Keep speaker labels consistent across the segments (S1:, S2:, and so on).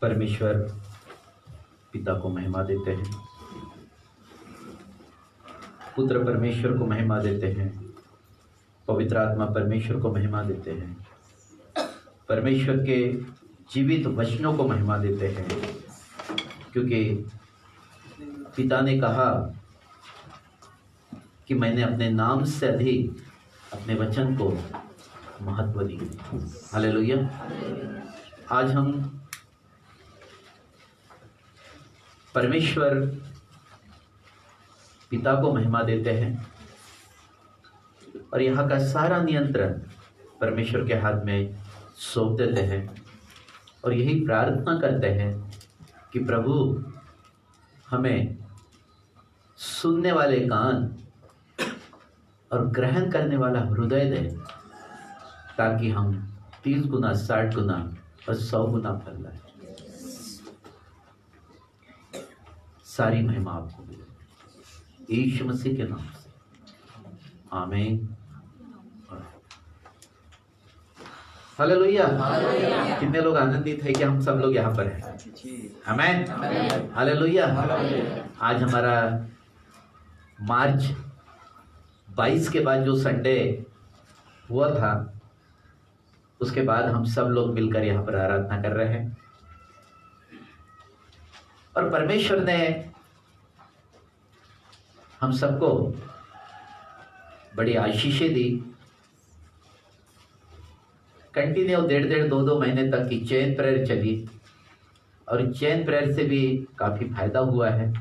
S1: परमेश्वर पिता को महिमा देते हैं, पुत्र परमेश्वर को महिमा देते हैं, पवित्र आत्मा परमेश्वर को महिमा देते हैं, परमेश्वर के जीवित वचनों को महिमा देते हैं, क्योंकि पिता ने कहा कि मैंने अपने नाम से अधिक अपने वचन को महत्व दिया। हालेलुया। आज हम परमेश्वर पिता को महिमा देते हैं और यहाँ का सारा नियंत्रण परमेश्वर के हाथ में सौंप देते हैं और यही प्रार्थना करते हैं कि प्रभु हमें सुनने वाले कान और ग्रहण करने वाला हृदय दे, ताकि हम 30 गुना 60 गुना और 100 गुना फल लाए। सारी महिमा आपको मिले यीशु मसीह के नाम से, आमीन। हालेलुया। कितने लोग आनंदित है कि हम सब लोग यहाँ पर हैं? आमीन। हालेलुया। आज हमारा मार्च 22 के बाद जो संडे हुआ था, उसके बाद हम सब लोग मिलकर यहाँ पर आराधना कर रहे हैं और परमेश्वर ने हम सबको बड़ी आशीषें दी। कंटिन्यू 1.5-2 महीने तक की चेन प्रेयर चली और चेन प्रेयर से भी काफ़ी फायदा हुआ है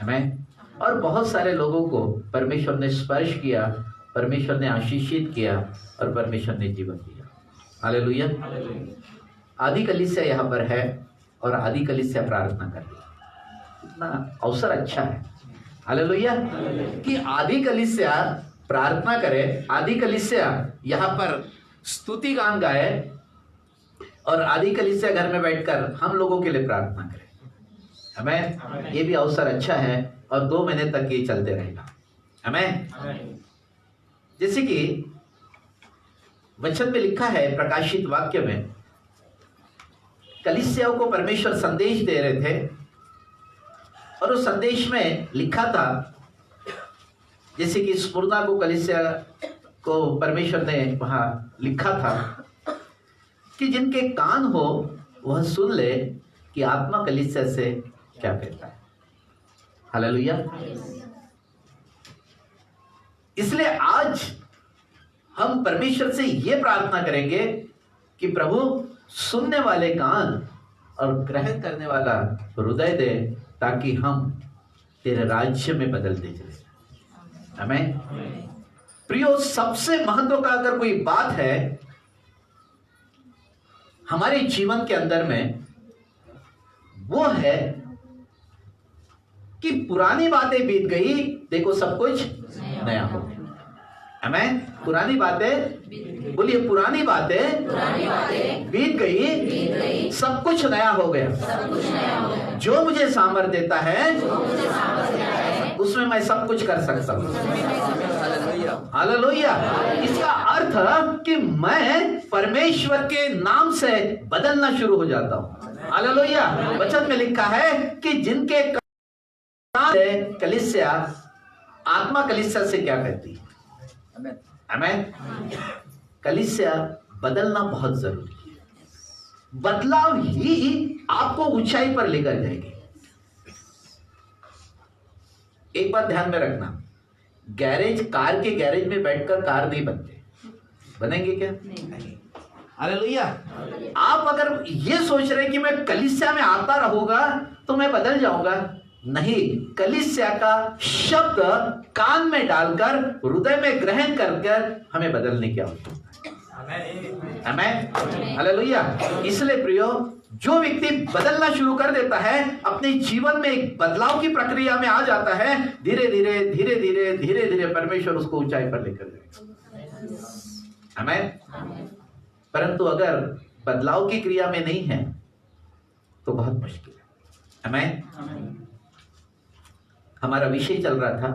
S1: हमें, और बहुत सारे लोगों को परमेश्वर ने स्पर्श किया, परमेश्वर ने आशीषित किया और परमेश्वर ने जीवन दिया। हालेलुया। आदि कलीसिया यहाँ पर है और आदि कलीसिया प्रार्थना कर रही है। इतना अवसर अच्छा है, हालेलुया, कि आदि कलीसिया प्रार्थना करे, आदि कलीसिया यहाँ पर स्तुति गान गाए और आदि कलीसिया घर में बैठकर हम लोगों के लिए प्रार्थना करे। हमें ये भी अवसर अच्छा है और 2 महीने तक ये चलते रहेगा। हमें जैसे कि वचन में लिखा है, प्रकाशित वाक्य में, कलीसियाओं को परमेश्वर संदेश दे रहे थे और उस संदेश में लिखा था, जैसे कि स्मुरना को कलीसिया को परमेश्वर ने वहां लिखा था कि जिनके कान हो वह सुन ले कि आत्मा कलीसिया से क्या कहता है। हालेलुया। इसलिए आज हम परमेश्वर से यह प्रार्थना करेंगे कि प्रभु सुनने वाले कान और ग्रहण करने वाला हृदय दे, ताकि हम तेरे राज्य में बदलते चले। आमीन। प्रियो, सबसे महत्व का अगर कोई बात है हमारे जीवन के अंदर में, वो है कि पुरानी बातें बीत गई, देखो सब कुछ नया हो गया। आमीन। पुरानी बातें, बोलिए पुरानी बातें बीत गई, सब कुछ नया हो गया। जो मुझे सामर्थ देता है उसमें मैं सब कुछ कर सकता हूँ। हालेलुया। इसका अर्थ कि मैं परमेश्वर के नाम से बदलना शुरू हो जाता हूँ। हालेलुया। वचन में लिखा है कि जिनके कलीसिया, आत्मा कलीसिया से क्या कहती है? आमीन। कलीसिया बदलना बहुत जरूरी है। बदलाव ही आपको ऊंचाई पर लेकर जाएगी। एक बात ध्यान में रखना, कार के गैरेज में बैठकर कार नहीं बनते, बनेंगे क्या? नहीं। हालेलुया। आप अगर ये सोच रहे कि मैं कलीसिया में आता रहूंगा तो मैं बदल जाऊंगा, नहीं। कलीसिया का शब्द कान में डालकर, हृदय में ग्रहण कर हमें बदलने की आवश्यकता है। आमीन। हालेलुया। इसलिए प्रियो, जो व्यक्ति बदलना शुरू कर देता है, अपने जीवन में एक बदलाव की प्रक्रिया में आ जाता है, धीरे धीरे परमेश्वर उसको ऊंचाई पर लेकर जाएगा। आमीन। परंतु अगर बदलाव की क्रिया में नहीं है तो बहुत मुश्किल है। आमीन। हमारा विषय चल रहा था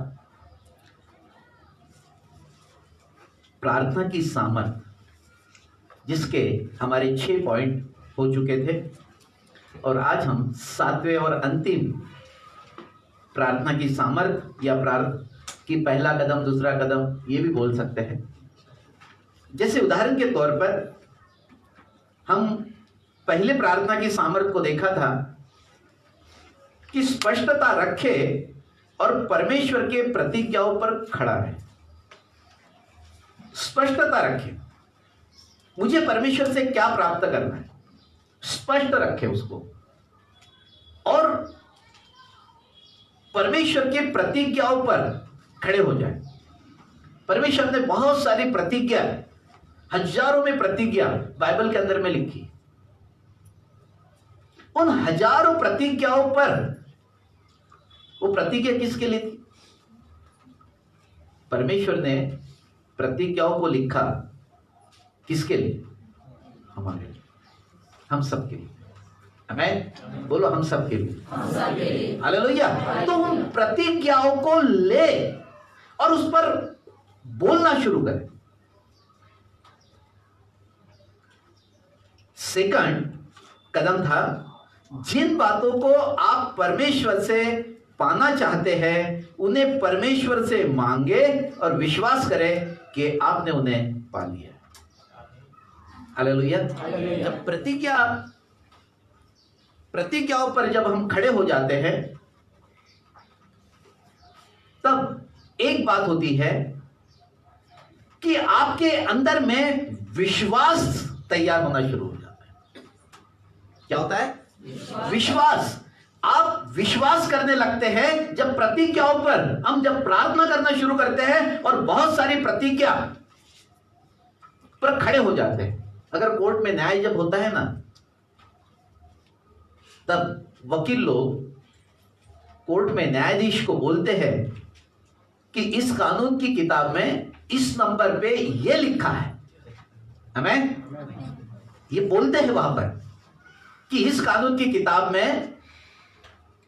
S1: प्रार्थना की सामर्थ, जिसके हमारे 6 पॉइंट हो चुके थे और आज हम 7वें और अंतिम प्रार्थना की सामर्थ्य या कि पहला कदम, दूसरा कदम, ये भी बोल सकते हैं। जैसे उदाहरण के तौर पर हम पहले प्रार्थना की सामर्थ्य को देखा था कि स्पष्टता रखे और परमेश्वर के प्रतिज्ञाओं पर खड़ा रहे। स्पष्टता रखे, मुझे परमेश्वर से क्या प्राप्त करना है, स्पष्ट रखे उसको, और परमेश्वर के प्रतिज्ञाओं पर खड़े हो जाए। परमेश्वर ने बहुत सारी प्रतिज्ञा, हजारों में प्रतिज्ञा बाइबल के अंदर में लिखी। उन हजारों प्रतिज्ञाओं पर वो प्रतिज्ञा किसके लिए थी? परमेश्वर ने प्रतिज्ञाओं को लिखा किसके लिए? हमारे लिए, हम सबके लिए। आमीन, बोलो, हम सबके लिए। हालेलुया। तो उन प्रतिज्ञाओं को ले और उस पर बोलना शुरू करें। सेकंड कदम था, जिन बातों को आप परमेश्वर से पाना चाहते हैं उन्हें परमेश्वर से मांगे और विश्वास करें कि आपने उन्हें पा लिया। हालेलुया। जब प्रतिज्ञाओं पर जब हम खड़े हो जाते हैं तब एक बात होती है कि आपके अंदर में विश्वास तैयार होना शुरू हो जाता है। क्या होता है? विश्वास। आप विश्वास करने लगते हैं जब प्रतिज्ञाओं पर हम जब प्रार्थना करना शुरू करते हैं और बहुत सारी प्रतिज्ञा पर खड़े हो जाते हैं। अगर कोर्ट में न्याय जब होता है ना, तब वकील लोग कोर्ट में न्यायाधीश को बोलते हैं कि इस कानून की किताब में इस नंबर पे ये लिखा है। हमें ये बोलते हैं वहां पर कि इस कानून की किताब में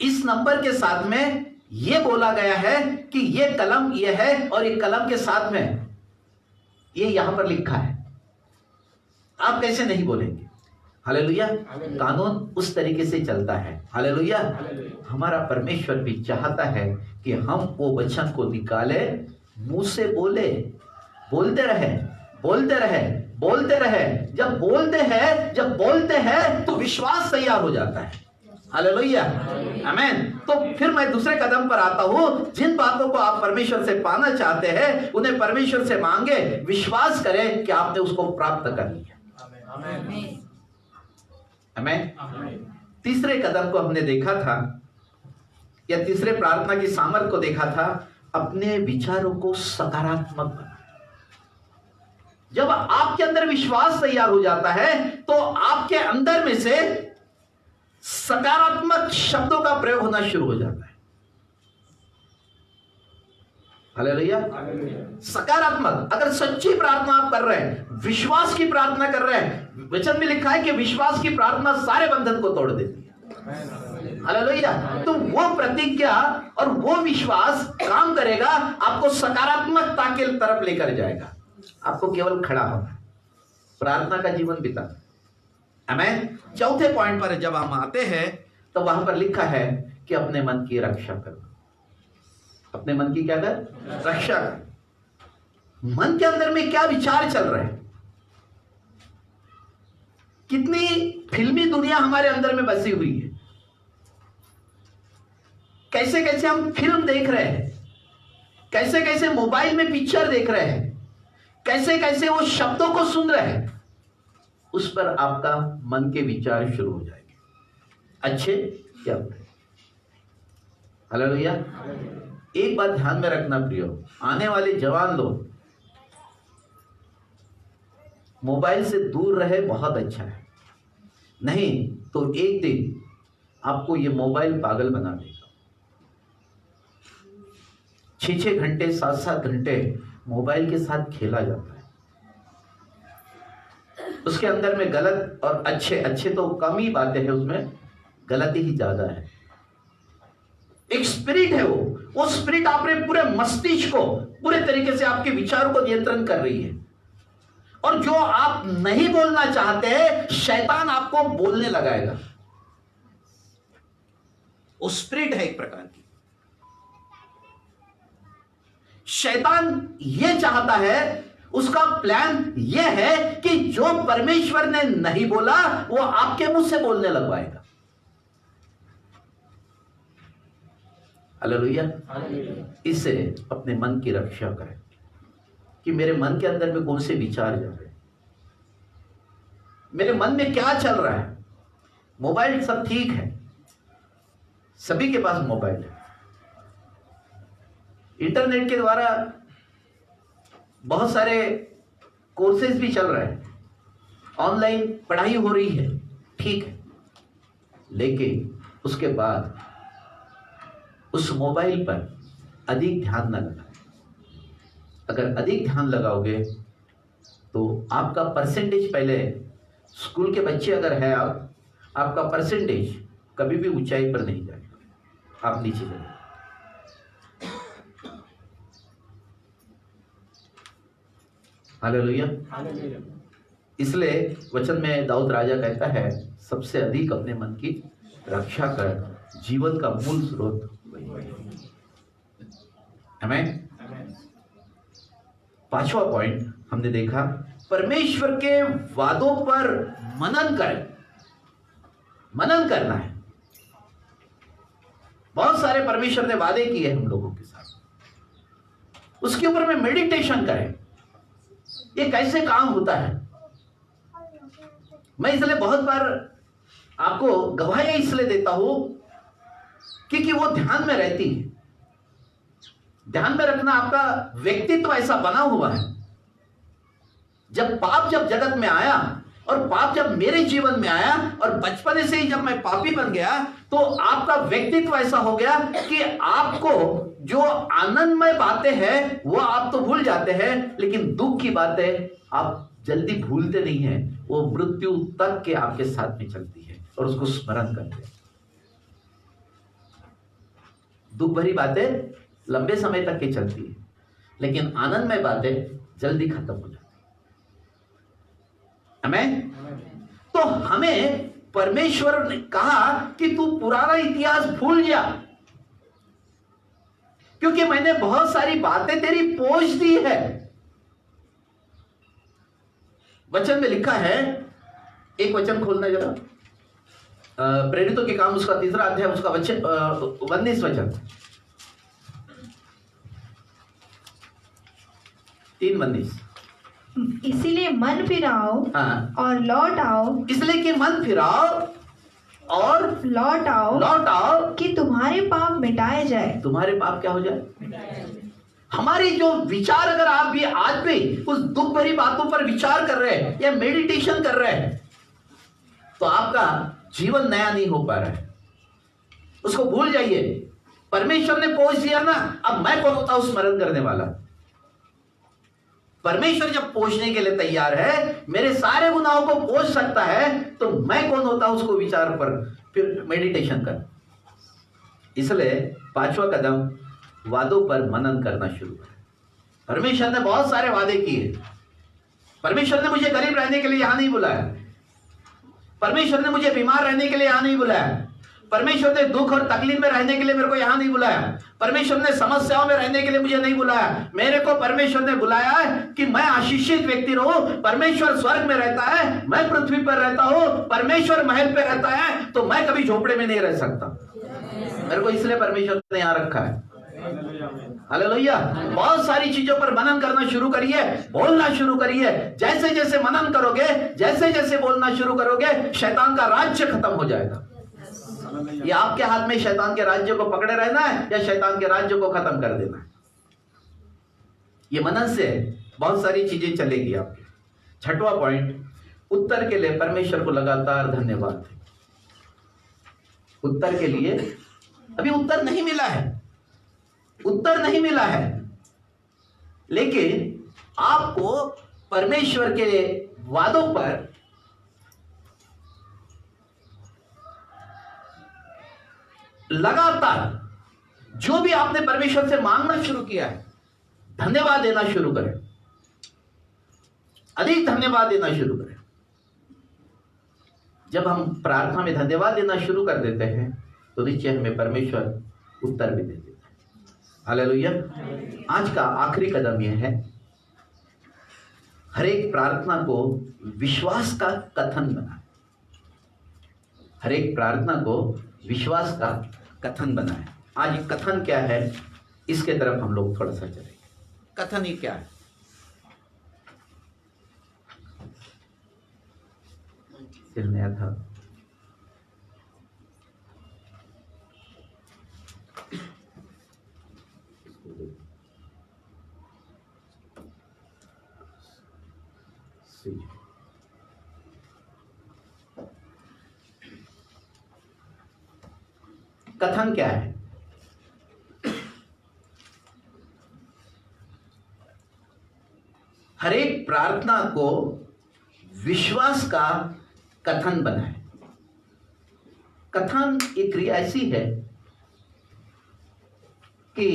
S1: इस नंबर के साथ में ये बोला गया है कि ये कलम ये है और ये कलम के साथ में ये यहां पर लिखा है। आप कैसे नहीं बोलेंगे? हालेलुया। कानून उस तरीके से चलता है। हालेलुया। हमारा परमेश्वर भी चाहता है कि हम वो वचन को निकाले, मुंह से बोले, बोलते रहे, बोलते रहे, बोलते रहे। जब बोलते हैं तो विश्वास तैयार हो जाता है। हालेलुया, आमीन। तो फिर मैं दूसरे कदम पर आता हूं, जिन बातों को आप परमेश्वर से पाना चाहते हैं उन्हें परमेश्वर से मांगे, विश्वास करें कि आपने उसको प्राप्त कर लिया। आमीन। तीसरे कदम को हमने देखा था, या तीसरे प्रार्थना की सामर्थ्य को देखा था, अपने विचारों को सकारात्मक बनाना। जब आपके अंदर विश्वास तैयार हो जाता है तो आपके अंदर में से सकारात्मक शब्दों का प्रयोग होना शुरू हो जाता है। हालेलुया। सकारात्मक। अगर सच्ची प्रार्थना आप कर रहे हैं, विश्वास की प्रार्थना कर रहे हैं, वचन में लिखा है कि विश्वास की प्रार्थना सारे बंधन को तोड़ देती है। हालेलुया। तो वो प्रतिज्ञा और वो विश्वास काम करेगा, आपको सकारात्मकता के तरफ लेकर जाएगा। आपको केवल खड़ा होना, प्रार्थना का जीवन बिताना। आमीन। चौथे पॉइंट पर जब हम आते हैं तो वहां पर लिखा है कि अपने मन की रक्षा करो। अपने मन की क्या कर? रक्षा कर। मन के अंदर में क्या विचार चल रहे हैं? कितनी फिल्मी दुनिया हमारे अंदर में बसी हुई है। कैसे कैसे हम फिल्म देख रहे हैं, कैसे कैसे मोबाइल में पिक्चर देख रहे हैं, कैसे कैसे वो शब्दों को सुन रहे हैं। उस पर आपका मन के विचार शुरू हो जाएंगे, अच्छे या बुरे। हालेलुया। एक बात ध्यान में रखना प्रियो, आने वाले जवान लोग मोबाइल से दूर रहे, बहुत अच्छा है। नहीं तो एक दिन आपको ये मोबाइल पागल बना देगा। 6-6 घंटे 7-7 घंटे मोबाइल के साथ खेला जाता है। उसके अंदर में गलत और अच्छे तो कम ही बातें हैं, उसमें गलती ही ज्यादा है। एक स्पिरिट है, वो स्पिरिट आपने पूरे मस्तिष्क को पूरे तरीके से आपके विचारों को नियंत्रण कर रही है। और जो आप नहीं बोलना चाहते हैं, शैतान आपको बोलने लगाएगा। वो स्पिरिट है एक प्रकार की। शैतान ये चाहता है, उसका प्लान ये है कि जो परमेश्वर ने नहीं बोला वो आपके मुंह से बोलने लगवाएगा। हालेलुया। इससे अपने मन की रक्षा करें कि मेरे मन के अंदर में कौन से विचार जा रहे हैं, मेरे मन में क्या चल रहा है। मोबाइल सब ठीक है, सभी के पास मोबाइल है, इंटरनेट के द्वारा बहुत सारे कोर्सेज भी चल रहे हैं, ऑनलाइन पढ़ाई हो रही है, ठीक है, लेकिन उसके बाद उस मोबाइल पर अधिक ध्यान न लगाएं। अगर अधिक ध्यान लगाओगे तो आपका परसेंटेज, पहले स्कूल के बच्चे अगर है आपका परसेंटेज कभी भी ऊंचाई पर नहीं जाएगा, आप नीचे जाएंगे। हालेलुया। इसलिए वचन में दाऊद राजा कहता है, सबसे अधिक अपने मन की रक्षा कर, जीवन का मूल स्रोत आमीन। पांचवा पॉइंट हमने देखा, परमेश्वर के वादों पर मनन करें। मनन करना है। बहुत सारे परमेश्वर ने वादे किए हम लोगों के साथ, उसके ऊपर में मेडिटेशन करें। ये कैसे काम होता है, मैं इसलिए बहुत बार आपको गवाही इसलिए देता हूं क्योंकि वो ध्यान में रहती है। ध्यान में रखना, आपका व्यक्तित्व ऐसा बना हुआ है। जब पाप जब जगत में आया और पाप जब मेरे जीवन में आया और बचपन से ही जब मैं पापी बन गया, तो आपका व्यक्तित्व ऐसा हो गया कि आपको जो आनंदमय बातें हैं वो आप तो भूल जाते हैं, लेकिन दुख की बातें आप जल्दी भूलते नहीं हैं। वो मृत्यु तक के आपके साथ में चलती है और उसको स्मरण करते हैं। दुख भरी बातें लंबे समय तक की चलती है, लेकिन आनंदमय बातें जल्दी खत्म हो जाती है। आमीन। तो हमें परमेश्वर ने कहा कि तू पुराना इतिहास भूल जा, क्योंकि मैंने बहुत सारी बातें तेरी पोंछ दी है। वचन में लिखा है, एक वचन खोलना जरा, प्रेरितों के काम उसका 3 अध्याय उसका वचन 19 वचन 3:19।
S2: इसीलिए मन फिराओ
S1: हाँ।
S2: और लौट आओ,
S1: इसलिए कि मन फिराओ और
S2: लौट आओ कि तुम्हारे पाप मिटाए जाए।
S1: तुम्हारे पाप क्या हो जाए? हमारी जो विचार, अगर आप भी आज भी उस दुख भरी बातों पर विचार कर रहे हैं या मेडिटेशन कर रहे हैं, तो आपका जीवन नया नहीं हो पा रहा है। उसको भूल जाइए। परमेश्वर ने पोंछ दिया ना, अब मैं कौन होता हूं स्मरण करने वाला? परमेश्वर जब पोंछने के लिए तैयार है, मेरे सारे गुनाहों को पोंछ सकता है, तो मैं कौन होता हूं उसको विचार पर फिर मेडिटेशन कर। इसलिए 5वां कदम, वादों पर मनन करना शुरू करें। परमेश्वर ने बहुत सारे वादे किए। परमेश्वर ने मुझे गरीब रहने के लिए यहां नहीं बुलाया। परमेश्वर ने मुझे बीमार रहने के लिए यहां नहीं बुलाया। परमेश्वर ने दुख और तकलीफ में रहने के लिए मेरे को यहां नहीं बुलाया। परमेश्वर ने समस्याओं में रहने के लिए मुझे नहीं बुलाया। मेरे को परमेश्वर ने बुलाया है कि मैं आशीषित व्यक्ति रहूं। परमेश्वर स्वर्ग में रहता है, मैं पृथ्वी पर रहता हूं। परमेश्वर महल पे रहता है, तो मैं कभी झोपड़े में नहीं रह सकता। मेरे को इसलिए परमेश्वर ने यहां रखा है। हालेलुया। बहुत सारी चीजों पर मनन करना शुरू करिए, बोलना शुरू करिए। जैसे जैसे मनन करोगे, जैसे जैसे बोलना शुरू करोगे, शैतान का राज्य खत्म हो जाएगा। ये आपके हाथ में शैतान के राज्य को पकड़े रहना है या शैतान के राज्य को खत्म कर देना है। ये मनन से बहुत सारी चीजें चलेगी आपकी। 6वां पॉइंट, उत्तर के लिए परमेश्वर को लगातार धन्यवाद। उत्तर के लिए अभी उत्तर नहीं मिला है, उत्तर नहीं मिला है, लेकिन आपको परमेश्वर के वादों पर लगातार जो भी आपने परमेश्वर से मांगना शुरू किया है, धन्यवाद देना शुरू करें। अधिक धन्यवाद देना शुरू करें। जब हम प्रार्थना में धन्यवाद देना शुरू कर देते हैं, तो निश्चय हमें परमेश्वर उत्तर भी दे देता है। हालेलुया। आज का आखिरी कदम यह है, हर एक प्रार्थना को विश्वास का कथन बनाए। हर एक प्रार्थना को विश्वास का कथन बनाए। आज ये कथन क्या है, इसके तरफ हम लोग थोड़ा सा चलेंगे। कथन ही क्या है? सिर नया था। कथन क्या है? हर एक प्रार्थना को विश्वास का कथन बनाए। कथन एक क्रिया ऐसी है कि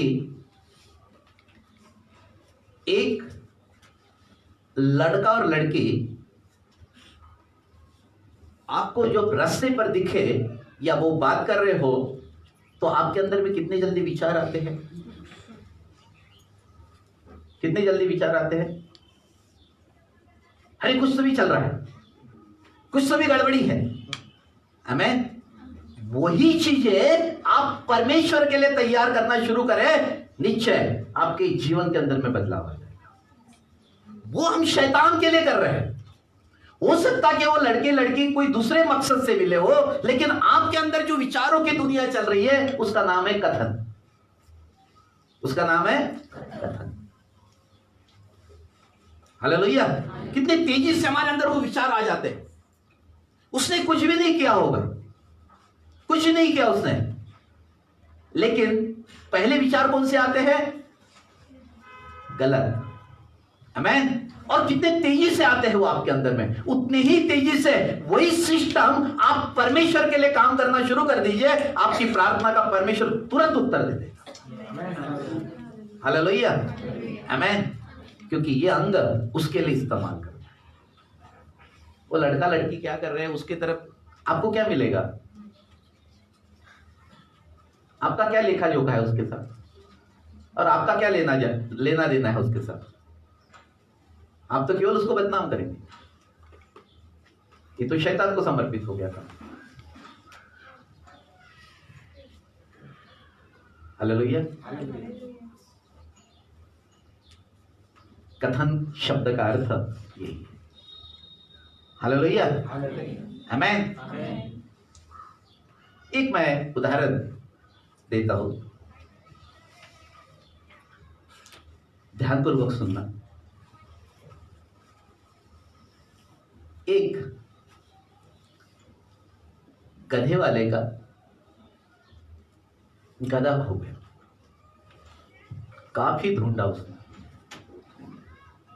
S1: एक लड़का और लड़की आपको जब रास्ते पर दिखे या वो बात कर रहे हो तो आपके अंदर में कितने जल्दी विचार आते हैं? कितने जल्दी विचार आते हैं? अरे कुछ तो भी चल रहा है, कुछ तो भी गड़बड़ी है। आमीन। वही चीजें आप परमेश्वर के लिए तैयार करना शुरू करें, निश्चय आपके जीवन के अंदर में बदलाव आ जाएगा। वो हम शैतान के लिए कर रहे हैं। हो सकता कि वो लड़के लड़की कोई दूसरे मकसद से मिले हो, लेकिन आपके अंदर जो विचारों की दुनिया चल रही है उसका नाम है कथन। उसका नाम है कथन। हालेलुया। कितने तेजी से हमारे अंदर वो विचार आ जाते हैं। उसने कुछ भी नहीं किया होगा, कुछ नहीं किया उसने, लेकिन पहले विचार कौन से आते हैं? गलत। आमीन। और कितने तेजी से आते हैं वो आपके अंदर में, उतने ही तेजी से वही सिस्टम आप परमेश्वर के लिए काम करना शुरू कर दीजिए, आपकी प्रार्थना का परमेश्वर तुरंत उत्तर दे देगा। हालेलुया। आमीन। क्योंकि ये अंग उसके लिए इस्तेमाल कर रहा है। वो लड़का लड़की क्या कर रहे हैं उसके तरफ आपको क्या मिलेगा? आपका क्या लेखा जोखा है उसके साथ, और आपका क्या लेना देना है उसके साथ? आप तो केवल उसको बदनाम करेंगे। ये तो शैतान को समर्पित हो गया था। हालेलुया। कथन शब्द का अर्थ यही है। हालेलुया। आमीन। एक मैं उदाहरण देता हूं, ध्यानपूर्वक सुनना। एक गधे वाले का गधा खो गया। काफी ढूंढा उसने,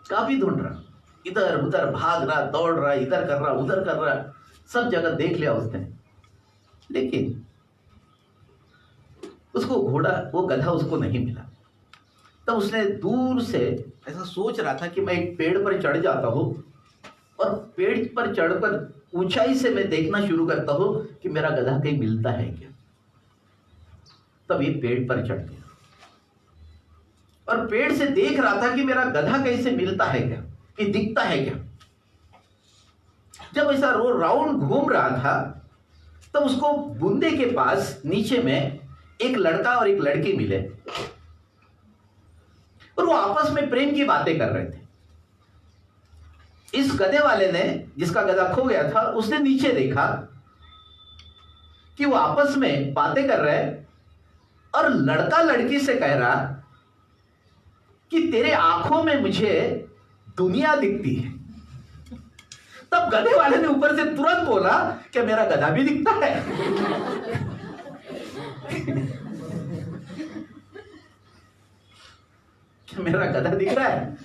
S1: काफी ढूंढ रहा, इधर उधर भाग रहा, दौड़ रहा, इधर कर रहा, उधर कर रहा, सब जगह देख लिया उसने, लेकिन उसको वो गधा उसको नहीं मिला। तब उसने दूर से ऐसा सोच रहा था कि मैं एक पेड़ पर चढ़ जाता हूं और पेड़ पर चढ़कर ऊंचाई से मैं देखना शुरू करता हूं कि मेरा गधा कहीं मिलता है क्या। तब ये पेड़ पर चढ़ गया और पेड़ से देख रहा था कि मेरा गधा कैसे मिलता है क्या, कि दिखता है क्या। जब ऐसा राउंड घूम रहा था तब उसको बूंदे के पास नीचे में एक लड़का और एक लड़की मिले और वो आपस में प्रेम की बातें कर रहे थे। इस गधे वाले ने, जिसका गधा खो गया था, उसने नीचे देखा कि वो आपस में बातें कर रहे हैं और लड़का लड़की से कह रहा कि तेरे आंखों में मुझे दुनिया दिखती है। तब गधे वाले ने ऊपर से तुरंत बोला कि मेरा गधा भी दिखता है। क्या मेरा गधा दिख रहा है?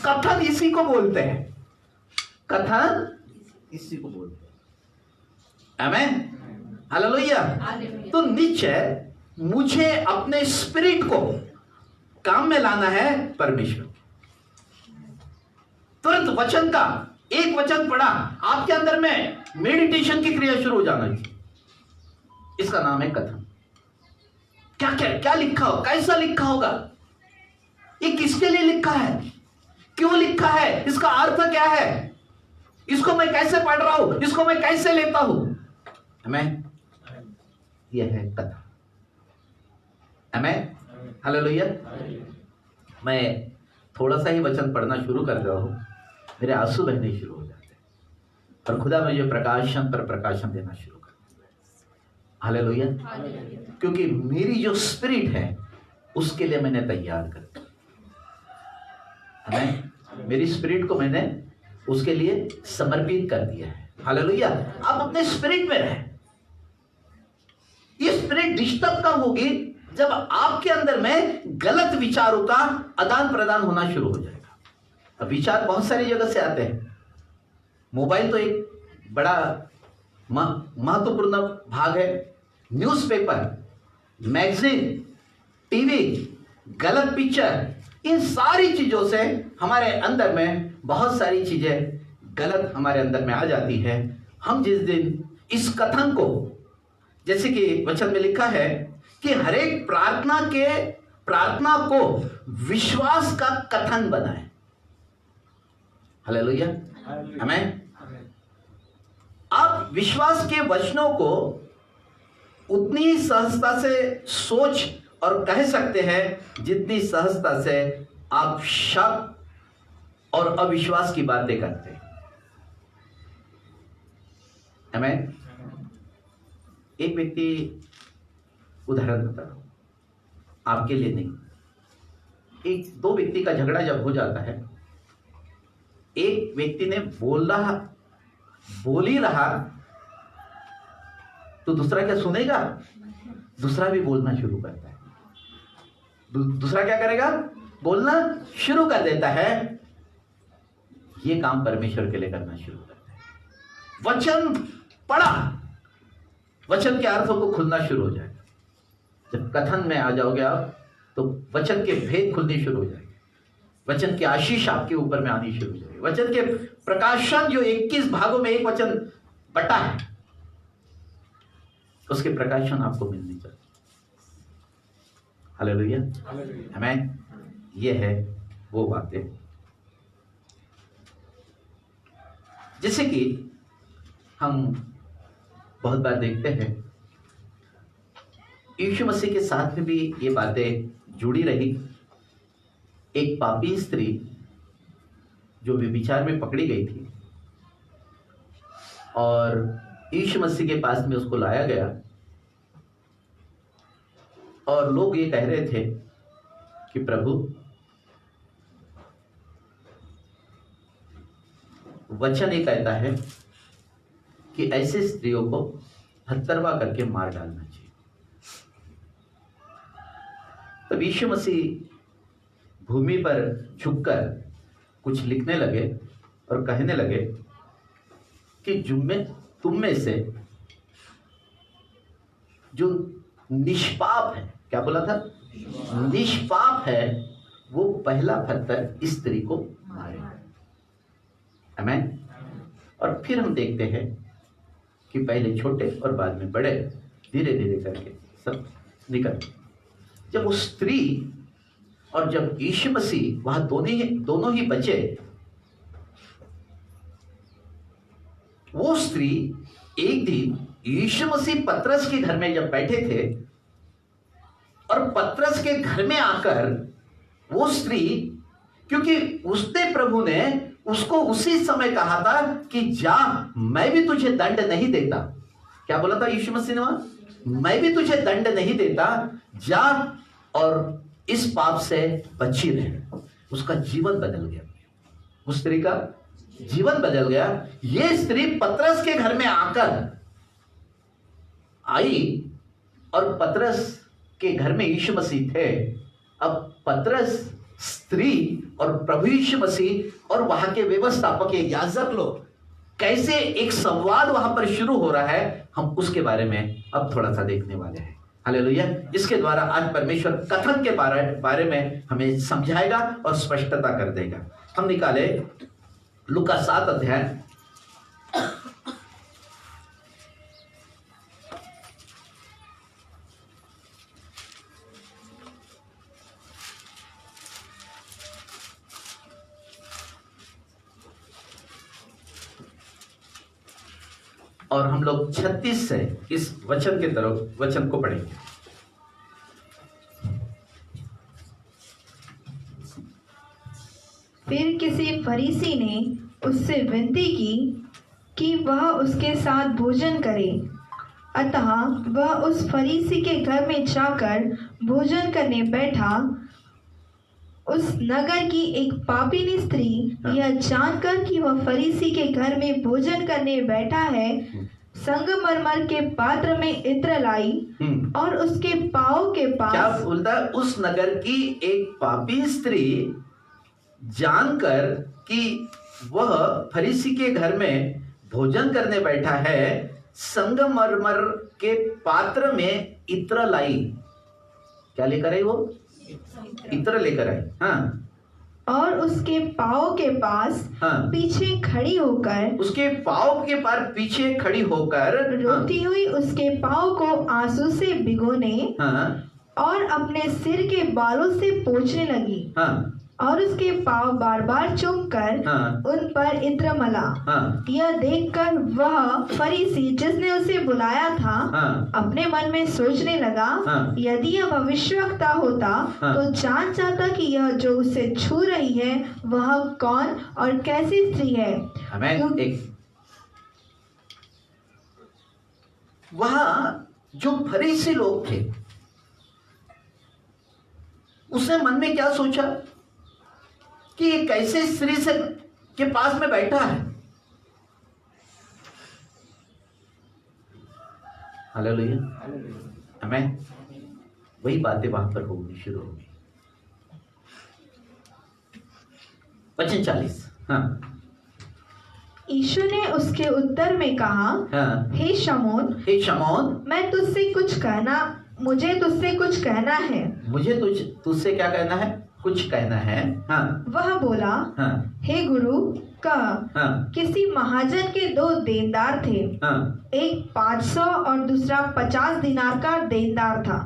S1: कथन इसी को बोलते हैं, कथन इसी को बोलते हैं। आमीन। हालेलुया। तो निश्चय मुझे अपने स्पिरिट को काम में लाना है परमेश्वर। तुरंत वचन का एक वचन पढ़ा, आपके अंदर में मेडिटेशन की क्रिया शुरू हो जाना चाहिए। इसका नाम है कथन। क्या क्या क्या लिखा हो, कैसा लिखा होगा, ये किसके लिए लिखा है, क्यों लिखा है, इसका अर्थ क्या है, इसको मैं कैसे पढ़ रहा हूं, इसको मैं कैसे लेता हूं। आमेन। यह है कथन। आमेन, हालेलुया। मैं थोड़ा सा ही वचन पढ़ना शुरू कर रहा हूं, मेरे आंसू बहने शुरू हो जाते हैं और खुदा मुझे प्रकाशन पर प्रकाशन देना शुरू कर देता है। हालेलुया। क्योंकि मेरी जो स्पिरिट है उसके लिए मैंने तैयार कर दिया। आमेन। मेरी स्पिरिट को मैंने उसके लिए समर्पित कर दिया है। हालेलुया। आप अपने स्पिरिट में रहें। ये स्पिरिट डिस्टर्ब कब होगी, जब आपके अंदर में गलत विचारों का आदान प्रदान होना शुरू हो जाएगा। अब विचार बहुत सारी जगह से आते हैं। मोबाइल तो एक बड़ा महत्वपूर्ण भाग है। न्यूज़पेपर, मैगजीन, टीवी, गलत पिक्चर, इन सारी चीजों से हमारे अंदर में बहुत सारी चीजें गलत हमारे अंदर में आ जाती है। हम जिस दिन इस कथन को, जैसे कि वचन में लिखा है कि हर एक प्रार्थना को विश्वास का कथन बनाए। हालेलुया। आमेन। आप विश्वास के वचनों को उतनी ही सहजता से सोच और कह सकते हैं जितनी सहजता से आप शक और अविश्वास की बातें करते हैं। आमेन। एक व्यक्ति, उदाहरण बता रहा हूं, आपके लिए नहीं, एक दो व्यक्ति का झगड़ा जब हो जाता है, एक व्यक्ति ने बोल ही रहा तो दूसरा क्या सुनेगा, दूसरा भी बोलना शुरू करता है। दूसरा क्या करेगा, बोलना शुरू कर देता है। ये काम परमेश्वर के लिए करना शुरू करता है। वचन पढ़ा, वचन के अर्थों को खुलना शुरू हो जाएगा। जब कथन में आ जाओगे आप, तो वचन के भेद खुलने शुरू हो जाएंगे। वचन की आशीष आपके ऊपर में आनी शुरू हो जाएगी। वचन के प्रकाशन, जो 21 भागों में एक वचन बटा है, उसके प्रकाशन आपको मिलने चाहिए। हालेलुया। आमेन। ये है वो बातें, जैसे कि हम बहुत बार देखते हैं, यीशु मसीह के साथ में भी ये बातें जुड़ी रही। एक पापी स्त्री जो व्यभिचार में पकड़ी गई थी और यीशु मसीह के पास में उसको लाया गया और लोग ये कह रहे थे कि प्रभु, वचन ये कहता है कि ऐसे स्त्रियों को हत्तरवा करके मार डालना चाहिए। तब यीशु मसीह भूमि पर झुककर कुछ लिखने लगे और कहने लगे कि तुम में से जो निष्पाप है, क्या बोला था, निष्पाप है, वो पहला पत्थर इस स्त्री को मारे। आमेन। और फिर हम देखते हैं कि पहले छोटे और बाद में बड़े, धीरे धीरे करके सब निकल। जब वो स्त्री और जब यीशु मसीह वहां दोनों ही बचे, वो स्त्री एक दिन यीशु मसीह पतरस के घर में जब बैठे थे और पतरस के घर में आकर वो स्त्री, क्योंकि उसने प्रभु ने उसको उसी समय कहा था कि जा, मैं भी तुझे दंड नहीं देता। क्या बोला था यीशु मसीह ने वहां, मैं भी तुझे दंड नहीं देता, जा और इस पाप से बची रहे। उसका जीवन बदल गया, उस स्त्री का जीवन बदल गया। ये स्त्री पतरस के घर में आकर आई और पतरस के घर में यीशु मसीह थे। अब पतरस, स्त्री और प्रभु यीशु मसीह और वहां के व्यवस्थापक, याजक लोग, कैसे एक संवाद वहां पर शुरू हो रहा है, हम उसके बारे में अब थोड़ा सा देखने वाले हैं। हालेलुया। इसके द्वारा आज परमेश्वर कथन के बारे में हमें समझाएगा और स्पष्टता कर देगा। हम निकाले लूका 7 अध्याय और हम लोग 36 से इस वचन के तरफ वचन को पढ़ेंगे।
S2: फिर किसी फरीसी ने उससे विनती की कि वह उसके साथ भोजन करे। अतः वह उस फरीसी के घर में जाकर भोजन करने बैठा। उस नगर की एक पापिनी स्त्री यह जानकर कि वह फरीसी के घर में भोजन करने बैठा है, संगमरमर के पात्र में इत्र लाई और उसके पाँव के पास।
S1: क्या बोलता है? उस नगर की एक पापी स्त्री जानकर कि वह फरीसी के घर में भोजन करने बैठा है, संगमरमर के पात्र में इत्र लाई। क्या लेकर आई वो? इत्र लेकर आई। हाँ।
S2: और उसके पाँव के पास पीछे खड़ी होकर,
S1: उसके पाँव के पार पीछे खड़ी होकर
S2: रोती हुई उसके पाँव को आंसू से भिगोने और अपने सिर के बालों से पोंछने लगी। और उसके पाँव बार बार चूमकर उन पर इत्र मला। यह देखकर वह फरीसी जिसने उसे बुलाया था अपने मन में सोचने लगा, यदि यह भविष्यवक्ता होता तो जान जाता कि यह जो उसे छू रही है वह कौन और कैसी स्त्री है।
S1: वहां जो फरीसी लोग थे उसने मन में क्या सोचा कि एक ऐसे स्त्री से के पास में बैठा है। हालेलुया, आमीन। वही बातें वहां पर होगी, शुरू होगी। वचन 40।
S2: यीशु ने उसके उत्तर में कहा, हे शमौन, मैं तुझसे कुछ कहना है।
S1: मुझे तुझसे क्या कहना है? कुछ कहना है।
S2: वह बोला, हे गुरु, कह। किसी महाजन के 2 देनदार थे, एक 500 और दूसरा 50 दिनार का देनदार था।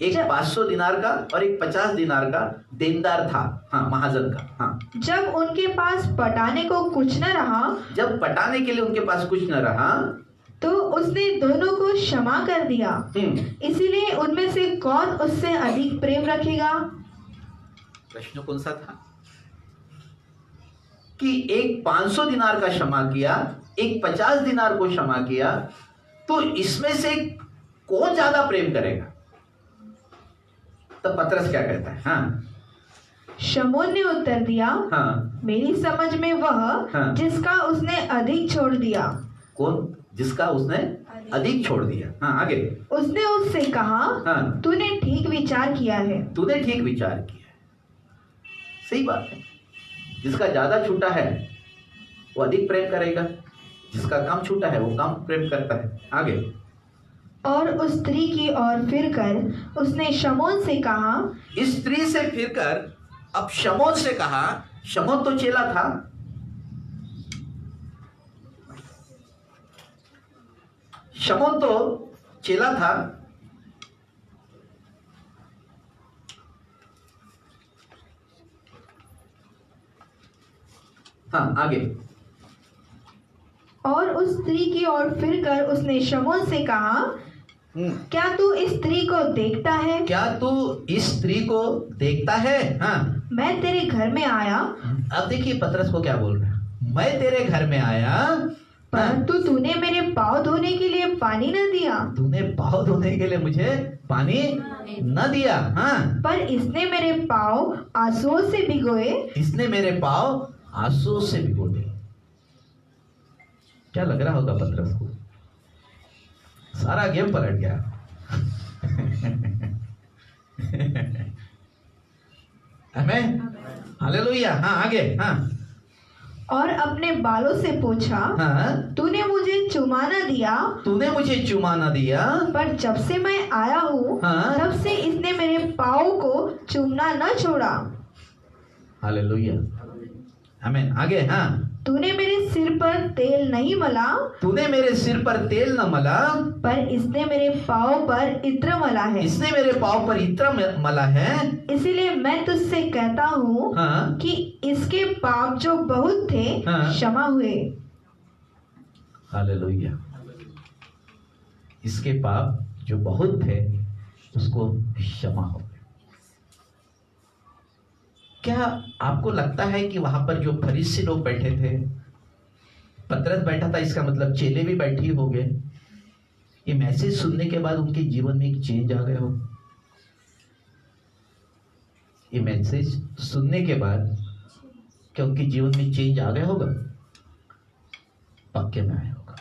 S1: एक 500 दिनार का और एक 50 दिनार का देनदार था, महाजन का।
S2: जब उनके पास पटाने को कुछ न रहा,
S1: जब पटाने के लिए उनके पास कुछ न रहा,
S2: तो उसने दोनों को क्षमा कर दिया। इसीलिए उनमें से कौन उससे अधिक प्रेम रखेगा?
S1: प्रश्न कौन सा था? कि एक 500 दिनार का क्षमा किया, एक 50 दिनार को क्षमा किया, तो इसमें से कौन ज्यादा प्रेम करेगा? तब पतरस क्या कहता है?
S2: शमौन ने उत्तर दिया, मेरी समझ में वह जिसका उसने अधिक छोड़ दिया।
S1: कौन? जिसका उसने अधिक छोड़ दिया। आगे।
S2: उसने उससे कहा, तूने ठीक विचार किया है।
S1: तूने ठीक विचार किया। सही बात है। जिसका ज्यादा छूटा है वो अधिक प्रेम करेगा, जिसका कम छूटा है वो कम प्रेम करता है। आगे।
S2: और उस स्त्री की ओर फिरकर उसने शमौन से कहा,
S1: इस स्त्री से फिरकर अब शमौन से कहा। शमौन तो चेला था, शमौन तो चेला था। आगे।
S2: और उस स्त्री की ओर फिरकर उसने शमौन से कहा, क्या तू इस स्त्री को देखता है?
S1: क्या तू इस स्त्री को देखता है?
S2: मैं तेरे घर में आया।
S1: अब देखिए पतरस को क्या बोल रहा है। मैं तेरे घर में आया,
S2: परंतु तूने मेरे पाँव धोने के लिए पानी न दिया।
S1: तूने पाँव धोने के लिए मुझे पानी न दिया।
S2: पर इसने मेरे पाँव आंसुओं से भिगोए।
S1: इसने मेरे पाँव आंसुओं से भिगो दिए। क्या लग रहा होगा पतरस को? सारा गेम पलट गया। आमीन, हालेलुया। आगे।
S2: और अपने बालों से पूछा, तूने मुझे चुमा न दिया।
S1: तूने मुझे चुमा न दिया।
S2: पर जब से मैं आया हूँ तब से इसने मेरे पाँव को चूमना न छोड़ा।
S1: हालेलुया। आमीन। आगे, हाँ।
S2: तूने मेरे सिर पर तेल नहीं मला,
S1: तूने मेरे सिर पर तेल न मला,
S2: पर इसने मेरे पाँव पर इत्र मला है।
S1: इसने मेरे पाँव पर इत्र मला है।
S2: इसीलिए मैं तुझसे कहता हूँ
S1: हाँ।
S2: कि इसके पाप जो बहुत थे
S1: हाँ।
S2: क्षमा हुए।
S1: हालेलुया। इसके पाप जो बहुत थे उसको क्षमा हो गए। क्या आपको लगता है कि वहां पर जो फरीसी लोग बैठे थे, पतरस बैठा था, इसका मतलब चेले भी बैठे हो गए, ये मैसेज सुनने के बाद उनके जीवन में एक चेंज आ गया हो? ये मैसेज सुनने के बाद क्या उनके जीवन में चेंज आ गया होगा? पक्के में आया होगा।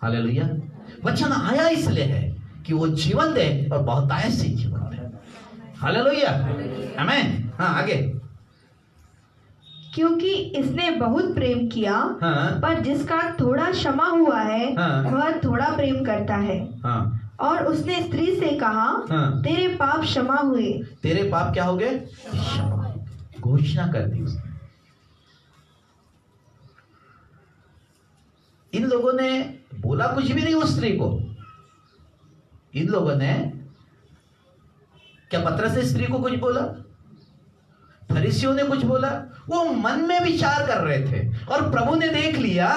S1: हालेलुया। वचन आया इसलिए है कि वो जीवन दे और बहुतायत से जीवन दे। हालेलुया, आमीन। हाँ, आगे।
S2: क्योंकि इसने बहुत प्रेम किया,
S1: हाँ।
S2: पर जिसका थोड़ा क्षमा हुआ है
S1: हाँ।
S2: वह थोड़ा प्रेम करता है।
S1: हाँ।
S2: और उसने स्त्री से कहा,
S1: हाँ।
S2: तेरे पाप क्षमा हुए।
S1: तेरे पाप क्या हो गए? क्षमा। घोषणा कर दी उसने। इन लोगों ने बोला कुछ भी नहीं उस स्त्री को। इन लोगों ने क्या पतरस ने स्त्री को कुछ बोला? फरीसियों ने कुछ बोला? वो मन में विचार कर रहे थे और प्रभु ने देख लिया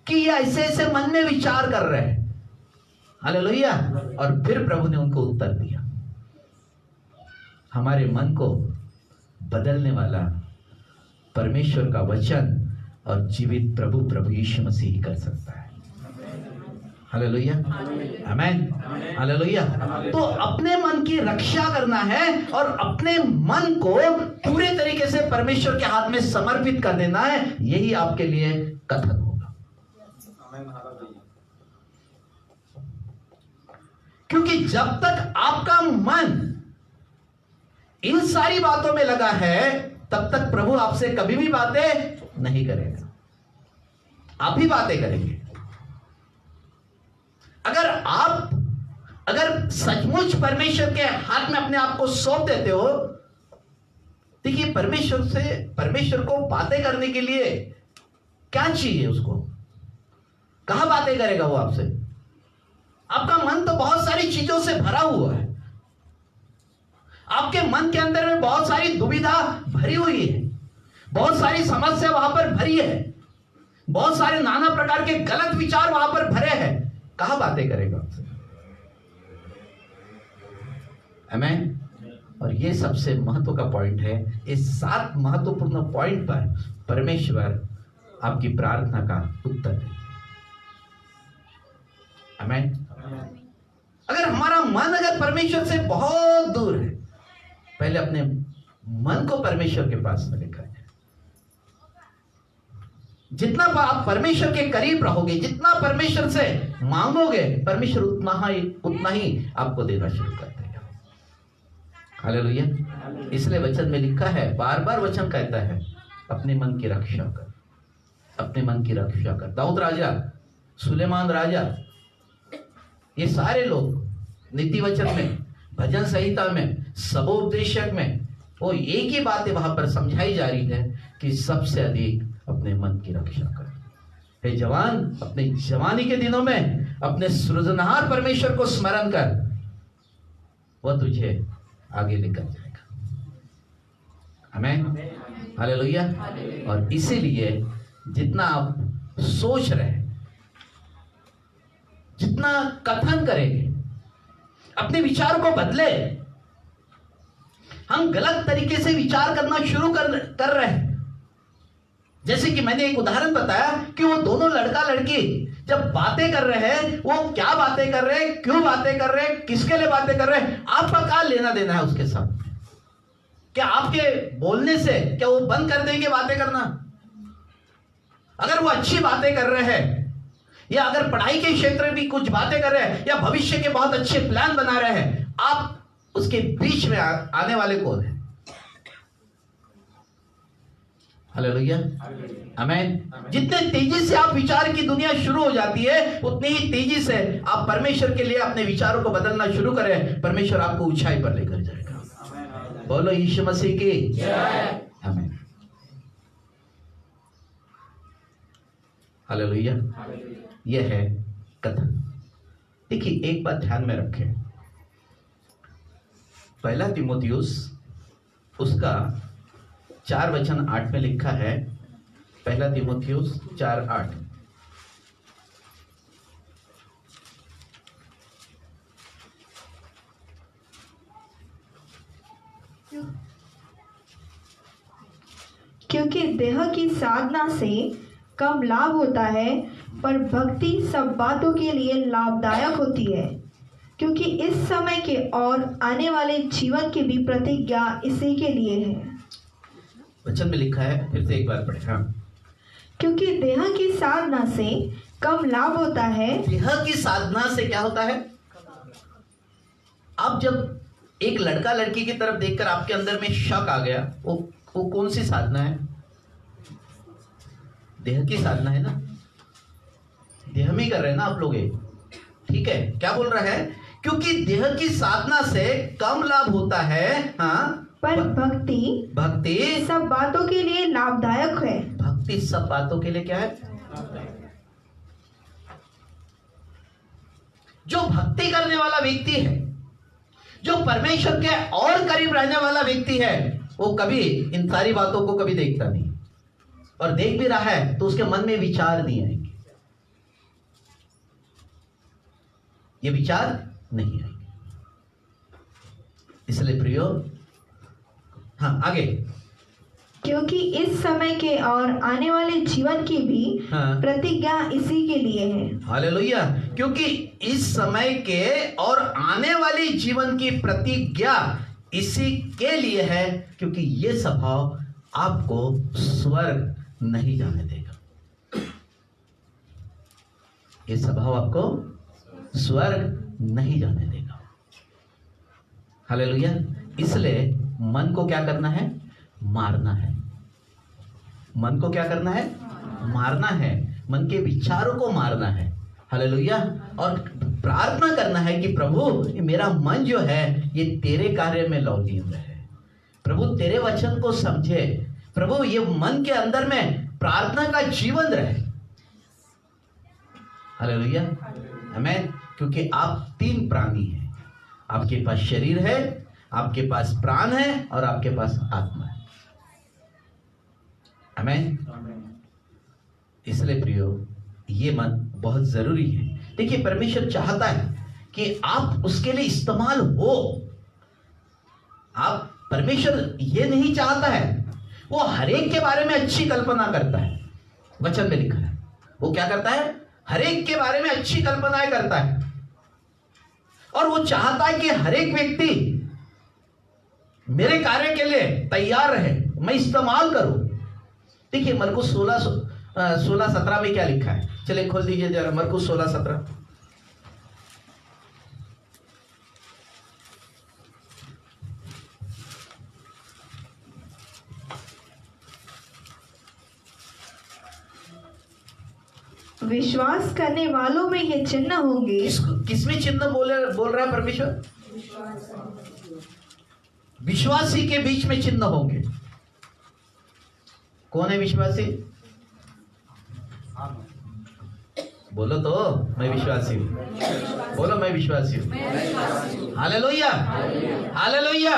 S1: कि ये ऐसे ऐसे मन में विचार कर रहे हैं। हालेलुया। और फिर प्रभु ने उनको उत्तर दिया। हमारे मन को बदलने वाला परमेश्वर का वचन और जीवित प्रभु यीशु मसीह ही कर सकता है। हालेलुया, आमीन, हालेलुया। तो अपने मन की रक्षा करना है और अपने मन को पूरे तरीके से परमेश्वर के हाथ में समर्पित कर देना है। यही आपके लिए कथन होगा। क्योंकि जब तक आपका मन इन सारी बातों में लगा है तब तक प्रभु आपसे कभी भी बातें नहीं करेगा, आप ही बातें करेंगे। अगर सचमुच परमेश्वर के हाथ में अपने आप को सौंप देते हो, देखिए परमेश्वर को बातें करने के लिए क्या चाहिए? उसको कहां बातें करेगा वो आपसे? आपका मन तो बहुत सारी चीजों से भरा हुआ है। आपके मन के अंदर में बहुत सारी दुविधा भरी हुई है, बहुत सारी समस्या वहां पर भरी है, बहुत सारे नाना प्रकार के गलत विचार वहां पर भरे हैं। कहां बातें करेगा आपसे? आमीन। और ये सबसे महत्व का पॉइंट है। इस 7 महत्वपूर्ण पॉइंट पर परमेश्वर आपकी प्रार्थना का उत्तर दे। आमीन। अगर हमारा मन अगर परमेश्वर से बहुत दूर है, पहले अपने मन को परमेश्वर के पास में लेकर, जितना आप परमेश्वर के करीब रहोगे, जितना परमेश्वर से मांगोगे, परमेश्वर उतना ही आपको देना शुरू कर देगा। हालेलुया। इसलिए वचन में लिखा है, बार बार वचन कहता है, अपने मन की रक्षा कर, अपने मन की रक्षा कर। दाऊद राजा, सुलेमान राजा, ये सारे लोग नीति वचन में, भजन संहिता में, सबोपदेशक में वो एक ही बात वहां पर समझाई जा रही है कि सबसे अधिक अपने मन की रक्षा कर। हे जवान, अपने जवानी के दिनों में अपने सृजनहार परमेश्वर को स्मरण कर, वह तुझे आगे लेकर जाएगा। आमीन, हालेलुया। और इसीलिए जितना आप सोच रहे हैं, जितना कथन करेंगे, अपने विचार को बदले। हम गलत तरीके से विचार करना शुरू कर रहे हैं। जैसे कि मैंने एक उदाहरण बताया कि वो दोनों लड़का लड़की जब बातें कर रहे हैं, वो क्या बातें कर रहे हैं, क्यों बातें कर रहे हैं, किसके लिए बातें कर रहे हैं, आपका क्या लेना देना है उसके साथ? क्या आपके बोलने से क्या वो बंद कर देंगे बातें करना? अगर वो अच्छी बातें कर रहे हैं, या अगर पढ़ाई के क्षेत्र में भी कुछ बातें कर रहे हैं, या भविष्य के बहुत अच्छे प्लान बना रहे हैं, आप उसके बीच में आने वाले कौन है? हालेलुया, आमीन। जितने तेजी से आप विचार की दुनिया शुरू हो जाती है, उतनी ही तेजी से आप परमेश्वर के लिए अपने विचारों को बदलना शुरू करें, परमेश्वर आपको ऊंचाई पर लेकर जाएगा। बोलो यीशु मसीह की जय। आमीन। हालेलुया। यह है कथन। देखिए एक बात ध्यान में रखें, पहला तीमुथियुस उसका 4:8 में लिखा है, पहला तीमुथियुस 4:8।
S2: क्योंकि देह की साधना से कम लाभ होता है, पर भक्ति सब बातों के लिए लाभदायक होती है, क्योंकि इस समय के और आने वाले जीवन की भी प्रतिज्ञा इसी के लिए है।
S1: वचन में लिखा है, फिर से एक बार पढ़े। हाँ,
S2: क्योंकि देह की साधना से कम लाभ होता है।
S1: देह की साधना से क्या होता है? अब जब एक लड़का लड़की की तरफ देखकर आपके अंदर में शक आ गया, वो कौन सी साधना है? देह की साधना है ना, देह में कर रहे हैं ना आप लोग। ठीक है, क्या बोल रहा है? क्योंकि देह की साधना से कम लाभ होता है, हाँ,
S2: पर भक्ति सब बातों के लिए लाभदायक है।
S1: भक्ति सब बातों के लिए क्या है? जो भक्ति करने वाला व्यक्ति है, जो परमेश्वर के और करीब रहने वाला व्यक्ति है, वो कभी इन सारी बातों को कभी देखता नहीं, और देख भी रहा है तो उसके मन में विचार नहीं आएंगे, ये विचार नहीं आएंगे। इसलिए प्रियो, हाँ आगे,
S2: क्योंकि इस समय के और आने वाले जीवन की भी प्रतिज्ञा इसी के लिए है।
S1: हालेलुया। क्योंकि इस समय के और आने वाले जीवन की प्रतिज्ञा इसी के लिए है, क्योंकि ये स्वभाव आपको स्वर्ग नहीं जाने देगा। ये स्वभाव आपको स्वर्ग नहीं जाने देगा। हालेलुया। इसलिए मन को क्या करना है? मारना है। मन को क्या करना है? मारना है। मन के विचारों को मारना है। हालेलुया। और प्रार्थना करना है कि प्रभु मेरा मन जो है ये तेरे कार्य में लौलीन रहे, प्रभु तेरे वचन को समझे, प्रभु ये मन के अंदर में प्रार्थना का जीवन रहे। हालेलुया, आमीन। क्योंकि आप 3 प्राणी हैं, आपके पास शरीर है, आपके पास प्राण है, और आपके पास आत्मा है। आमीन। इसलिए प्रियो, ये मन बहुत जरूरी है। देखिए परमेश्वर चाहता है कि आप उसके लिए इस्तेमाल हो। आप, परमेश्वर ये नहीं चाहता है, वो हर एक के बारे में अच्छी कल्पना करता है। वचन में लिखा है, वो क्या करता है? हर एक के बारे में अच्छी कल्पनाएं करता है, और वो चाहता है कि हर एक व्यक्ति मेरे कार्य के लिए तैयार रहे, मैं इस्तेमाल करूं। देखिए मरकुस 16:17 में क्या लिखा है? चलिए खोल दीजिए जरा, मरकुस 16:17।
S2: विश्वास करने वालों में ये चिन्ह होंगे।
S1: किसमें चिन्ह बोल रहा है परमेश्वर? विश्वासी के बीच में चिन्ह होंगे। कौन है विश्वासी? बोलो तो, मैं विश्वासी हूं। बोलो, मैं विश्वासी हूं। हालेलुया, हालेलुया,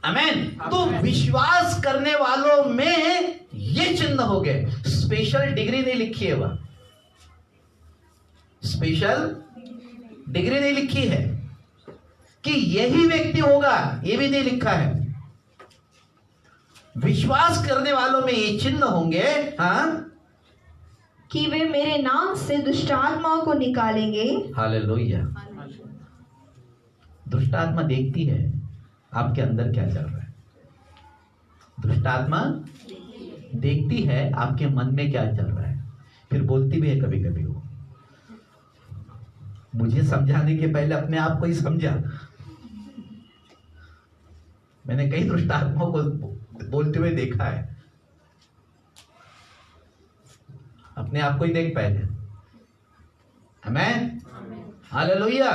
S1: आमीन। तो विश्वास करने वालों में ये चिन्ह हो गए। स्पेशल डिग्री नहीं लिखी है, वह स्पेशल डिग्री नहीं लिखी है कि यही व्यक्ति होगा, ये भी नहीं लिखा है। विश्वास करने वालों में ये चिन्ह होंगे, हाँ,
S2: कि वे मेरे नाम से दुष्ट आत्माओं को निकालेंगे।
S1: हालेलुया। दुष्ट आत्मा देखती है आपके अंदर क्या चल रहा है। दुष्ट आत्मा देखती है आपके मन में क्या चल रहा है, फिर बोलती भी है कभी कभी। वो मुझे समझाने के पहले अपने आप को ही समझा। मैंने कई दुष्ट आत्माओं को बोलते हुए देखा है। अपने आप को ही देख पहले। आमीन, हालेलुया।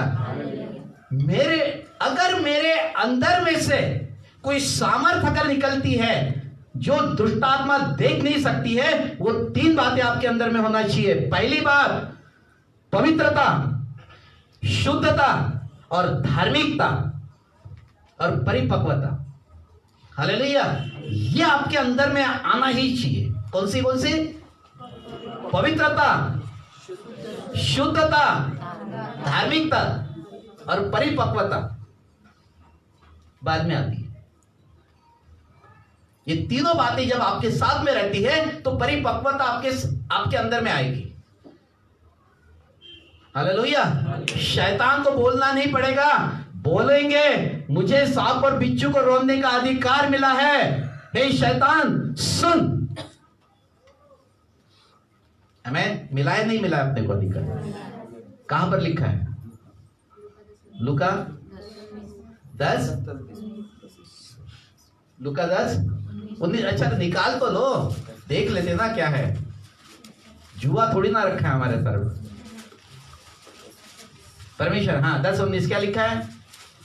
S1: अगर मेरे अंदर में से कोई सामर्थ अगर निकलती है जो दुष्ट आत्मा देख नहीं सकती है, वो 3 बातें आपके अंदर में होना चाहिए। पहली बात पवित्रता, शुद्धता और धार्मिकता और परिपक्वता। हालेलुया। ये आपके अंदर में आना ही चाहिए। कौन सी? पवित्रता, शुद्धता, धार्मिकता और परिपक्वता बाद में आती है। ये तीनों बातें जब आपके साथ में रहती है तो परिपक्वता आपके अंदर में आएगी। हालेलुया। शैतान को बोलना नहीं पड़ेगा, बोलेंगे मुझे सांप और बिच्छू को रोकने का अधिकार मिला है। हे शैतान सुन। हमें मिला है, नहीं मिला है अपने को अधिकार? कहां पर लिखा है? लूका 10 लूका 10:19। अच्छा निकाल तो लो, देख लेते ना क्या है। जुआ थोड़ी ना रखा है हमारे तरफ परमेश्वर। हाँ 10:19 क्या लिखा है?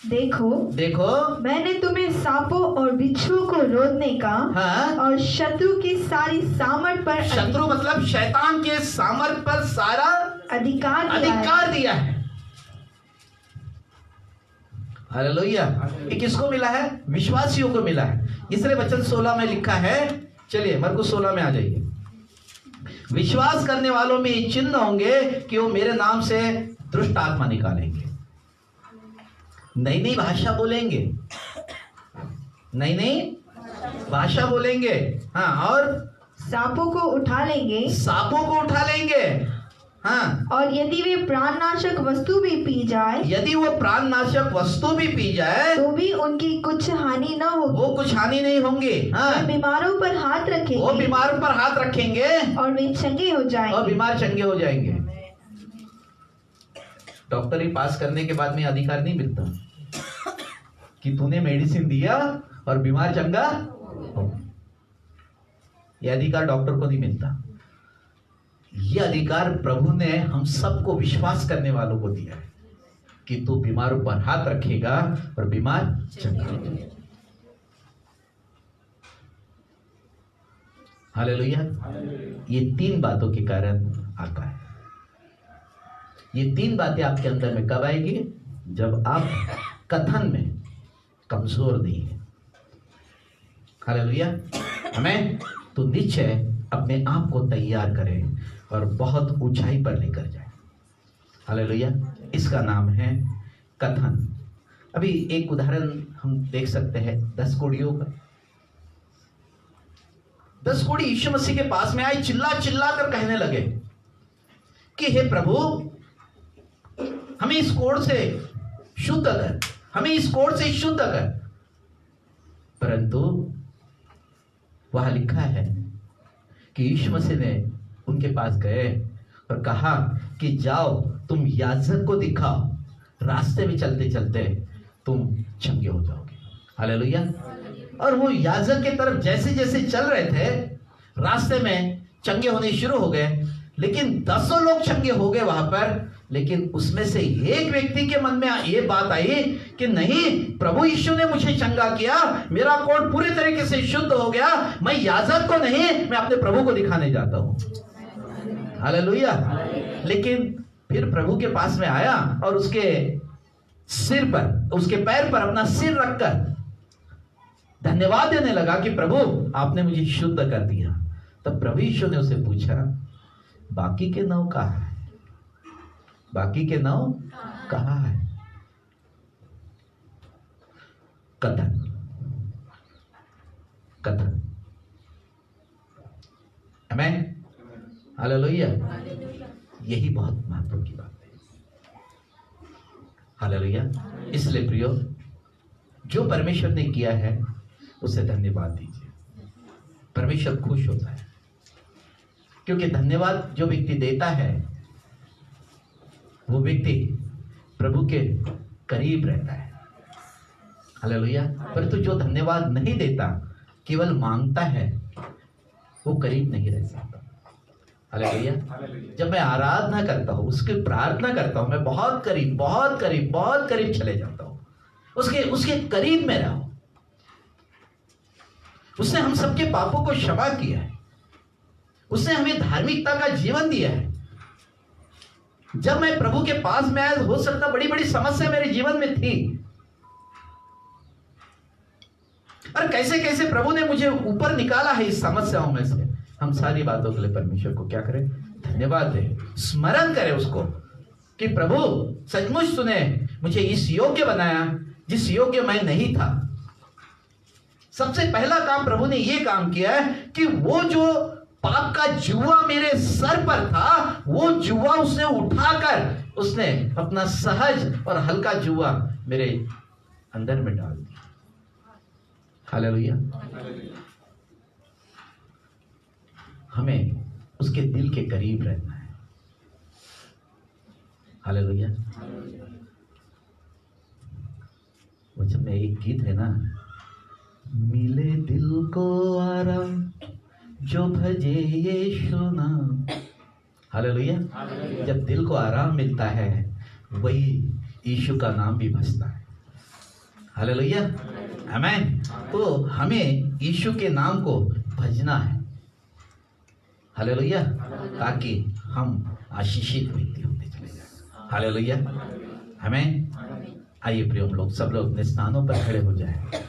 S1: देखो
S2: मैंने तुम्हें सांपों और बिच्छुओं को रोकने का,
S1: हाँ,
S2: और शत्रु की सारी सामर्थ पर
S1: शत्रु मतलब शैतान के सामर्थ पर सारा अधिकार दिया है। हालेलुया। ये किसको मिला है? विश्वासियों को मिला है। इसलिए वचन 16 में लिखा है। चलिए मरकुस 16 में आ जाइए। विश्वास करने वालों में ये चिन्ह होंगे कि वो मेरे नाम से दुष्ट आत्मा निकालेंगे, नई भाषा बोलेंगे, नई भाषा बोलेंगे, हाँ, और
S2: सांपों को उठा लेंगे,
S1: हाँ,
S2: और यदि वे प्राणनाशक वस्तु भी पी जाए, तो भी उनकी कुछ हानि न होगी।
S1: वो कुछ हानि नहीं होंगे। हाँ,
S2: वे बीमारों पर हाथ रखेंगे, और वे चंगे हो जाएंगे।
S1: और बीमार चंगे हो जाएंगे। डॉक्टरी पास करने के बाद में अधिकार नहीं मिलता कि तूने मेडिसिन दिया और बीमार चंगा हो। यह अधिकार डॉक्टर को नहीं मिलता। यह अधिकार प्रभु ने हम सबको विश्वास करने वालों को दिया है कि तू बीमारों पर हाथ रखेगा और बीमार चंगा हो जाएगा। हालेलुया। ये 3 बातों के कारण आता है। ये 3 बातें आपके अंदर में कब आएगी? जब आप कथन में कमजोर नहीं है। हालेलुया। हमें तो निश्चय अपने आप को तैयार करें और बहुत ऊंचाई पर लेकर जाए। हालेलुया। इसका नाम है कथन। अभी एक उदाहरण हम देख सकते हैं 10 कोड़ियों का। 10 कोड़ी यीशु मसीह के पास में आए, चिल्ला कर कहने लगे कि हे प्रभु, हमें इस कोड़ से शुद्ध कर, परंतु वहां लिखा है कि यीशु मसीह ने उनके पास गए और कहा कि जाओ तुम याजक को दिखाओ, रास्ते में चलते चलते तुम चंगे हो जाओगे। हालेलुया। और वो याजक के तरफ जैसे जैसे चल रहे थे, रास्ते में चंगे होने शुरू हो गए। लेकिन 10 लोग चंगे हो गए वहां पर। लेकिन उसमें से एक व्यक्ति के मन में ये बात आई कि नहीं, प्रभु यीशु ने मुझे चंगा किया, मेरा कोड़ पूरी तरीके से शुद्ध हो गया, मैं याजक को नहीं, मैं अपने प्रभु को दिखाने जाता हूं। हालेलुया। लेकिन फिर प्रभु के पास में आया और उसके सिर पर, उसके पैर पर अपना सिर रखकर धन्यवाद देने लगा कि प्रभु आपने मुझे शुद्ध कर दिया। तब प्रभु यीशु ने उसे पूछा, बाकी के 9 कहाँ है? बाकी के 9 कहाँ है? कथन। आमीन। हालेलुया। यही बहुत महत्व की बात है। हालेलुया। इसलिए प्रियो, जो परमेश्वर ने किया है उसे धन्यवाद दीजिए। परमेश्वर खुश होता है, क्योंकि धन्यवाद जो व्यक्ति देता है वो व्यक्ति प्रभु के करीब रहता है। हालेलुया। परंतु जो धन्यवाद नहीं देता, केवल मांगता है, वो करीब नहीं रह सकता। हालेलुया। जब मैं आराधना करता हूँ, उसकी प्रार्थना करता हूँ, मैं बहुत करीब चले जाता हूँ। उसके करीब में रहो। उसने हम सबके पापों को क्षमा किया है, उसने हमें धार्मिकता का जीवन दिया है। जब मैं प्रभु के पास में आया, हो सकता बड़ी बड़ी समस्या मेरे जीवन में थी, और कैसे कैसे प्रभु ने मुझे ऊपर निकाला है इस समस्याओं में से। हम सारी बातों के लिए परमेश्वर को क्या करें? धन्यवाद दें, स्मरण करें उसको कि प्रभु सचमुच तूने मुझे इस योग्य बनाया जिस योग्य मैं नहीं था। सबसे पहला काम प्रभु ने यह काम किया है कि वो जो पाप का जुआ मेरे सर पर था, वो जुआ उसने उठाकर उसने अपना सहज और हल्का जुआ मेरे अंदर में डाल दिया। हालेलुया। हमें उसके दिल के करीब रहना है। हालेलुया। वचन में एक गीत है ना, मिले दिल को आराम जो भजे यीशु नाम। हालेलुया। जब दिल को आराम मिलता है, वही यीशु का नाम भी भजता है। हालेलुया, आमीन। तो हमें यीशु के नाम को भजना है। हालेलुया, ताकि हम आशीषित व्यक्ति होते चले जाए। हालेलुया, आमीन। आइए प्रिय, हम लोग सब लोग अपने स्थानों पर खड़े हो जाए।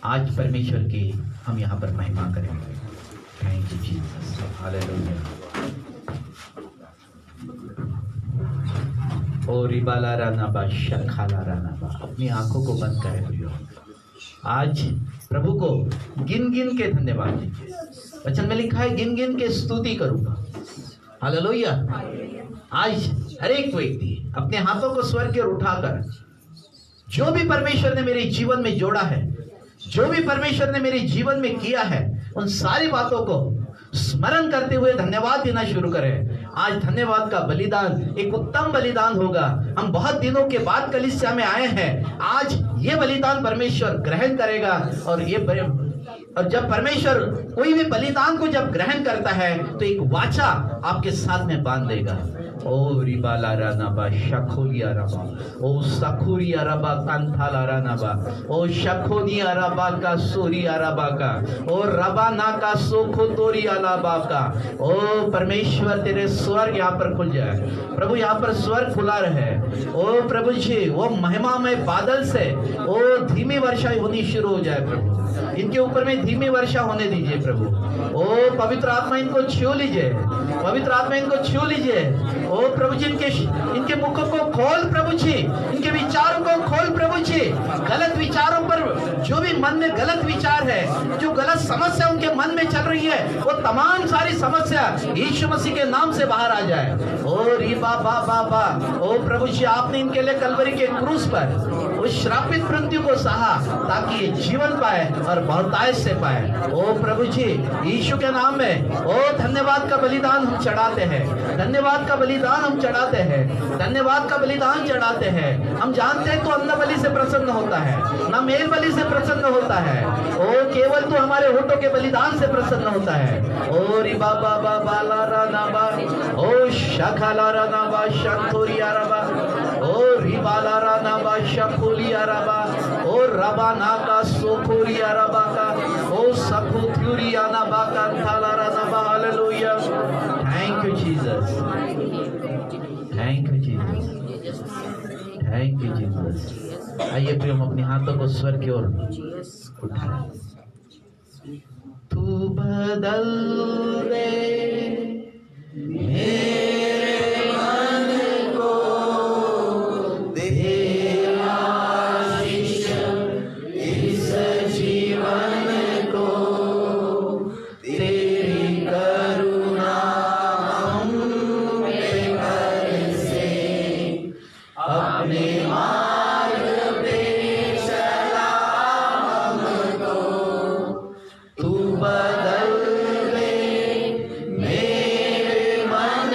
S1: आज परमेश्वर की हम यहाँ पर महिमा करेंगे। Thank you Jesus. हालेलुया। ओ रिबाला रानाबा शखाला रानाबा। अपनी आंखों को बंद करें प्रियो। आज प्रभु को गिन गिन के धन्यवाद दीजिए। वचन में लिखा है, गिन गिन के स्तुति करूंगा। हालेलुया। आज हर एक व्यक्ति अपने हाथों को स्वर्ग की ओर उठाकर, जो भी परमेश्वर ने मेरे जीवन में जोड़ा है, जो भी परमेश्वर ने मेरे जीवन में किया है, उन सारी बातों को स्मरण करते हुए धन्यवाद देना शुरू करें। आज धन्यवाद का बलिदान एक उत्तम बलिदान होगा। हम बहुत दिनों के बाद कलीसिया में आए हैं। आज ये बलिदान परमेश्वर ग्रहण करेगा। और जब परमेश्वर कोई भी बलिदान को जब ग्रहण करता है, तो एक वाचा आपके साथ में बांध देगा। ओ रिबाला रानाबा शखोलिया रबा, ओ सखुरिया रबा कांथाला रानाबा, ओ शखोनिया रबा का सूरिया रबा का, ओ रबाना का सोखोतोरिया लाबा का। ओ परमेश्वर, तेरे स्वर्ग यहाँ पर खुल जाए प्रभु। यहाँ पर स्वर्ग खुला रहे। ओ प्रभु जी, वो महिमामय बादल से ओ धीमी वर्षा होनी शुरू हो जाए प्रभु। इनके ऊपर में धीमी वर्षा होने दीजिए प्रभु। ओ पवित्र आत्मा इनको छू लीजिए, पवित्र आत्मा इनको छू लीजिए। ओ प्रभु जी, इनके मुखों को खोल प्रभु जी, इनके विचारों को खोल प्रभु जी। गलत विचारों पर, जो भी मन में गलत विचार है, जो गलत समस्या उनके मन में चल रही है, वो तमाम सारी समस्या यीशु मसीह के नाम से बाहर आ जाए। ओ री बा बा बा बा। ओ प्रभु जी, आपने इनके लिए कलवरी के क्रूस पर उस श्रापित मृत्यु को सहा, ताकि ये जीवन पाए और बहुतायत से पाए। ओ प्रभु जी, यीशु के नाम में ओ धन्यवाद का बलिदान हम चढ़ाते हैं। धन्यवाद का बलिदान हम चढ़ाते हैं। धन्यवाद का बलिदान चढ़ाते हैं। हम जानते हैं तो अन्न बलि से प्रसन्न होता है, ना मेल बलि से प्रसन्न होता है। ओ केवल तो हमारे होठों के बलिदान से प्रसन्न होता है। ओ रिबा बा बा बा ला रा ना बा, ओ शखा ला रा ना बा शंतोरिया रबा, ओ रिबा ला रा ना बा शखोलिया रबा, ओ रबा ना का सोखोरिया रबा का, ओ सखोथुरिया ना बा का थाला रा ना बा। Hallelujah. Thank you Jesus, thank you Jesus, thank you Jesus. आइए प्रिय, हम अपने हाथों को स्वर्ग की ओर उठाएं। तू बदल दे मेरे मन को, दे आशीष इस जीवन को, तेरी करुणा हम पे बरसे, अपने मार्ग पे चला हमको। तू बदल दे मेरे मन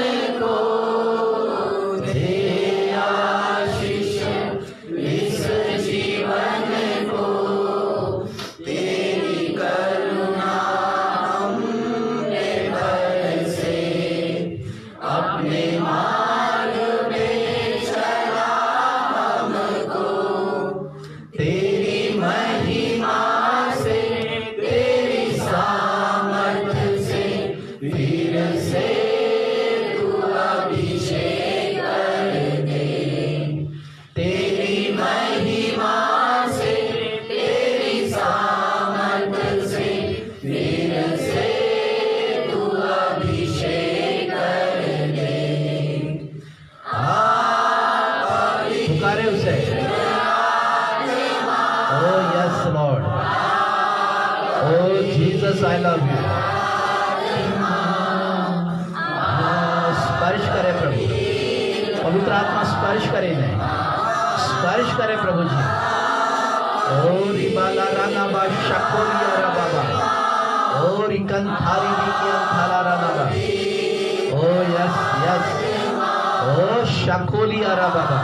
S1: फिर से तू अभिषेक कर दे, तेरी महिमा से, तेरी सामर्थ से, फिर से तू अभिषेक कर दे। पुकारे उसे, Oh yes Lord, Oh Jesus I love you। स्पर्श करे प्रभु, पवित्र आत्मा स्पर्श करे, नहीं स्पर्श करे प्रभु जी। ओ रिबाला राना बा शकोलिया रा बाबा, ओ रिकन थारी रिकियन थाला राना बा, ओ यस यस, ओ शकोलिया रा बाबा।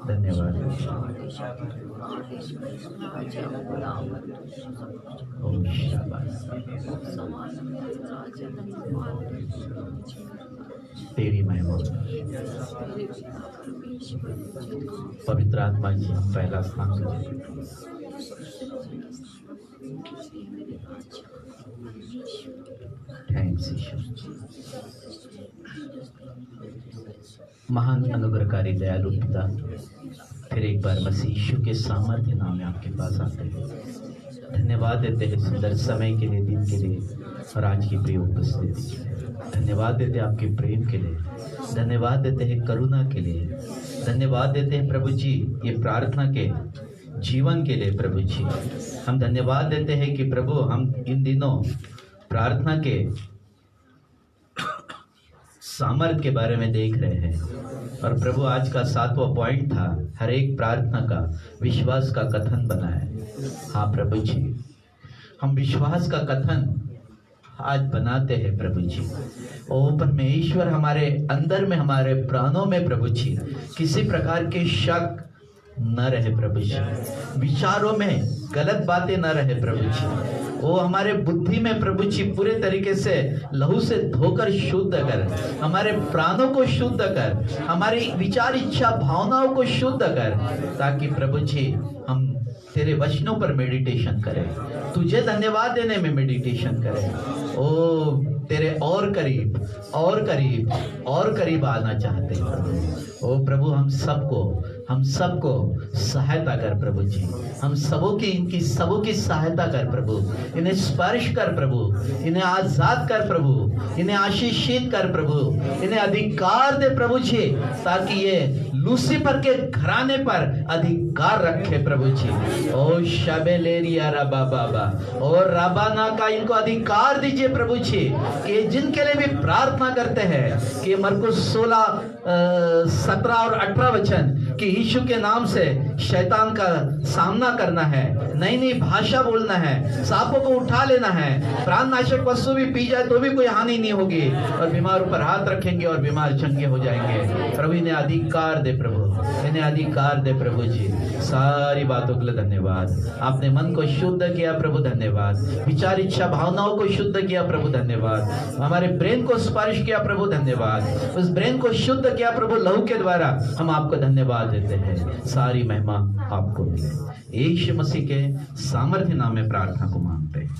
S1: धन्यवाद। तेरी महिमा। पवित्र आत्मा जी हम पहला स्थान करें। थैंक्स ईश्वर। महान अनुग्रहकारी दयालु पिता, फिर एक बार मसीह यीशु के सामर्थ्य नाम में आपके पास आते हैं। धन्यवाद देते हैं सुंदर समय के लिए, दिन के लिए और आज की प्रिय उपस्थिति के लिए। धन्यवाद देते हैं आपके प्रेम के लिए, धन्यवाद देते हैं करुणा के लिए, धन्यवाद देते हैं प्रभु जी ये प्रार्थना के जीवन के लिए। प्रभु जी हम धन्यवाद देते हैं कि प्रभु हम इन दिनों प्रार्थना के सामर्थ के बारे में देख रहे हैं और प्रभु आज का 7वां पॉइंट था, हर एक प्रार्थना का विश्वास का कथन बना है। हाँ प्रभु जी हम विश्वास का कथन आज बनाते हैं प्रभु जी। ओ परमेश्वर हमारे अंदर में, हमारे प्राणों में प्रभु जी किसी प्रकार के शक न रहे प्रभु जी, विचारों में गलत बातें न रहे प्रभु जी। वो हमारे बुद्धि में प्रभु जी पूरे तरीके से लहू से धोकर शुद्ध कर, हमारे प्राणों को शुद्ध कर, हमारी विचार इच्छा भावनाओं को शुद्ध कर, ताकि प्रभु जी हम तेरे वचनों पर मेडिटेशन करें, तुझे धन्यवाद देने में मेडिटेशन करें। ओ तेरे और करीब और करीब और करीब आना चाहते हैं प्रभु। ओ प्रभु हम सबको सहायता कर प्रभु जी, हम इनकी सबों की सहायता कर प्रभु, इन्हें स्पर्श कर प्रभु, इन्हें आजाद कर प्रभु, इन्हें आशीषित कर प्रभु, इन्हें अधिकार दे प्रभु जी, ताकि ये लूसीफर के घराने पर अधिकार रखे प्रभु जी। ओ शबेलेरिया रबा बाबा और रबाना का इनको अधिकार दीजिए प्रभु जी, कि जिनके लिए भी प्रार्थना करते हैं कि मरकुस 16, 17 और 18 वचन कि यीशु के नाम से शैतान का सामना करना है, नई भाषा बोलना है, सांपों को उठा लेना है, प्राणनाशक वस्तु भी पी जाए तो भी कोई हानि नहीं होगी, और बीमारों पर हाथ रखेंगे और बीमार चंगे हो जाएंगे। प्रभु इन्हें अधिकार दे प्रभु, इन्हें अधिकार दे प्रभु जी। सारी बातों के लिए धन्यवाद। आपने मन को शुद्ध किया प्रभु, धन्यवाद। विचार इच्छा भावनाओं को शुद्ध किया प्रभु, धन्यवाद। हमारे ब्रेन को स्पर्श किया प्रभु, धन्यवाद। उस ब्रेन को शुद्ध किया प्रभु लहू के द्वारा, हम आपको धन्यवाद देते हैं। सारी महिमा आपको मिले। यीशु मसीह के सामर्थ्य नाम में प्रार्थना को मांगते हैं।